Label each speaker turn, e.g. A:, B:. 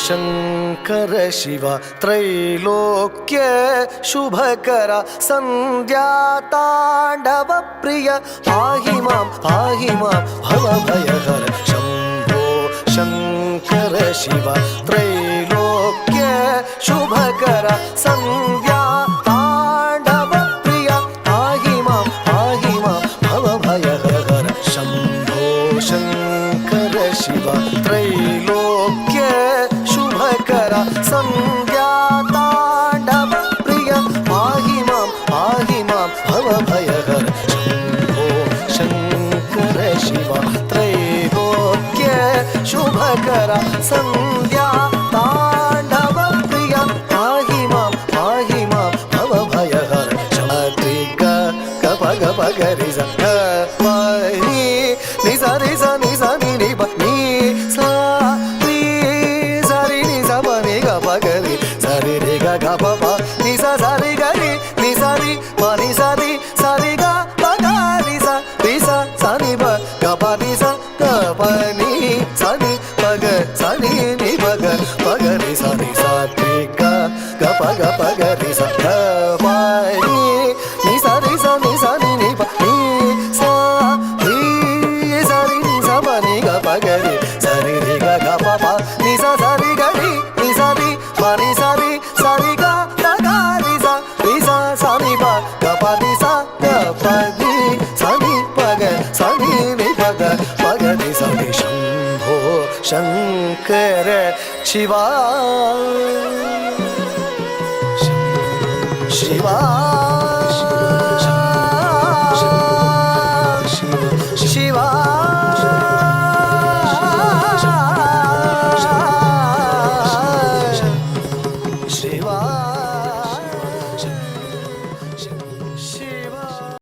A: शङ्कर शिव त्रैलोक्य शुभकर सन्ध्या ताण्डव प्रिय पाहि मां भवभयहर शम्भो शङ्कर शिव त्रैलोक्य शुभकर सन्ध्या ताण्डव प्रिय पाहि मां भवभयहर शम्भो शङ्कर शिव त्रैलोक्य शुभकर सन्ध्या ताण्डव प्रिय पाहि मां भवभयहर शम्भो शङ्कर शिव त्रैलोक्य शुभकर सन्ध्या ताण्डव प्रिय पाहि मां भवभयहर शात्रि गप गप गरि स नि सा रि सा नि सा नि नि प नि सा रि सा रि नि सा प नि ग प ग रि सा रि रि ग ग प प नि सा सा रि ग रि नि सा रि प नि सा रि ग प ग रि सा नि प ग प नि सा ग प नि सा नि प ग सा नि नि प ग रि सा नि सा रि ग प ग रि सा ग प नि सा रि सा नि सा नि नि प नि सा रि सा रि नि सा प नि ग प ग रि सा रि रि ग ग प प नि सा सा रि ग रि नि सा रि प नि सा रि ग प ग रि सा सा नि प ग प नि सा ग प नि सा नि प ग सा नि नि प ग रि सा नि शम्भो शङ्कर शिवा शिवा